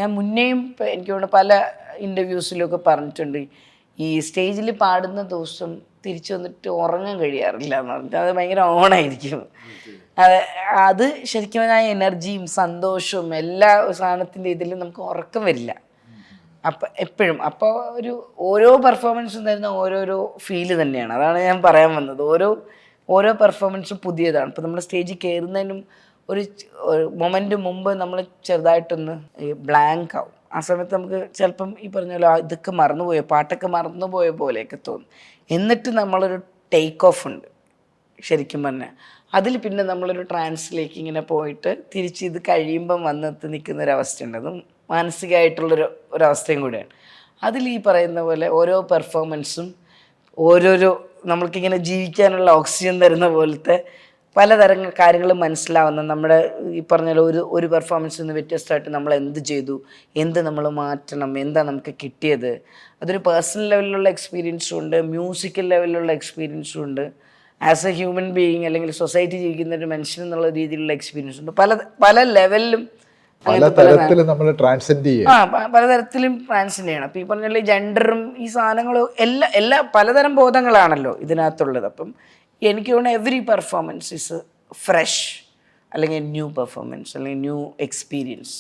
ഞാൻ മുന്നേയും എനിക്ക് തോന്നുന്നു പല ഇൻ്റർവ്യൂസിലൊക്കെ പറഞ്ഞിട്ടുണ്ട്, ഈ സ്റ്റേജിൽ പാടുന്ന ദിവസം തിരിച്ചു വന്നിട്ട് ഉറങ്ങാൻ കഴിയാറില്ല എന്ന് പറഞ്ഞിട്ട്. അത് ഭയങ്കര ഓണായിരിക്കും. അത് ശരിക്കും ആ എനർജിയും സന്തോഷവും എല്ലാ സാധനത്തിൻ്റെ ഇതിലും നമുക്ക് ഉറക്കം വരില്ല അപ്പം എപ്പോഴും. അപ്പോൾ ഓരോ പെർഫോമൻസും തരുന്ന ഓരോരോ ഫീല് തന്നെയാണ്. അതാണ് ഞാൻ പറയാൻ വന്നത്. ഓരോ പെർഫോമൻസും പുതിയതാണ്. ഇപ്പോൾ നമ്മൾ സ്റ്റേജിൽ കയറുന്നതിനും ഒരു മൊമെൻ്റ് മുമ്പ് നമ്മൾ ചെറുതായിട്ടൊന്ന് ബ്ലാങ്ക് ആവും. ആ സമയത്ത് നമുക്ക് ചിലപ്പം ഈ പറഞ്ഞ പോലെ ഇതൊക്കെ മറന്നുപോയോ, പാട്ടൊക്കെ മറന്നുപോയ പോലെയൊക്കെ തോന്നും. എന്നിട്ട് നമ്മളൊരു ടേക്ക് ഓഫ് ഉണ്ട് ശരിക്കും പറഞ്ഞാൽ. അതിൽ പിന്നെ നമ്മളൊരു ട്രാൻസിലേക്ക് ഇങ്ങനെ പോയിട്ട് തിരിച്ച് ഇത് കഴിയുമ്പം വന്നെത്തി നിൽക്കുന്നൊരവസ്ഥയുണ്ട്. അതും ഒരവസ്ഥയും കൂടിയാണ്. അതിൽ ഈ പറയുന്ന പോലെ ഓരോ പെർഫോമൻസും ഓരോരോ നമ്മൾക്കിങ്ങനെ ജീവിക്കാനുള്ള ഓക്സിജൻ തരുന്ന പോലത്തെ പലതരം കാര്യങ്ങൾ മനസ്സിലാവുന്ന, നമ്മുടെ ഈ പറഞ്ഞ ഒരു പെർഫോമൻസിൽ നിന്ന് വ്യത്യസ്തമായിട്ട് നമ്മൾ എന്ത് ചെയ്തു, എന്ത് നമ്മൾ മാറ്റണം, എന്താ നമുക്ക് കിട്ടിയത്. അതൊരു പേഴ്സണൽ ലെവലിലുള്ള എക്സ്പീരിയൻസും ഉണ്ട്, മ്യൂസിക്കൽ ലെവലിലുള്ള എക്സ്പീരിയൻസും ഉണ്ട്, ആസ് എ ഹ്യൂമൻ ബീയിങ് അല്ലെങ്കിൽ സൊസൈറ്റി ജീവിക്കുന്ന ഒരു മനുഷ്യൻ എന്നുള്ള രീതിയിലുള്ള എക്സ്പീരിയൻസ് ഉണ്ട്. പല ലെവലിലും പലതരത്തിലും ട്രാൻസെൻഡ് ചെയ്യണം. അപ്പം ഈ പറഞ്ഞ ജെൻഡറും ഈ സാധനങ്ങളും എല്ലാ പലതരം ബോധങ്ങളാണല്ലോ ഇതിനകത്തുള്ളത്. അപ്പം എനിക്ക് തോന്നുന്നു എവറി പെർഫോമൻസ് ഇസ് ഫ്രഷ്, അല്ലെങ്കിൽ ന്യൂ പെർഫോമൻസ്, അല്ലെങ്കിൽ ന്യൂ എക്സ്പീരിയൻസ്.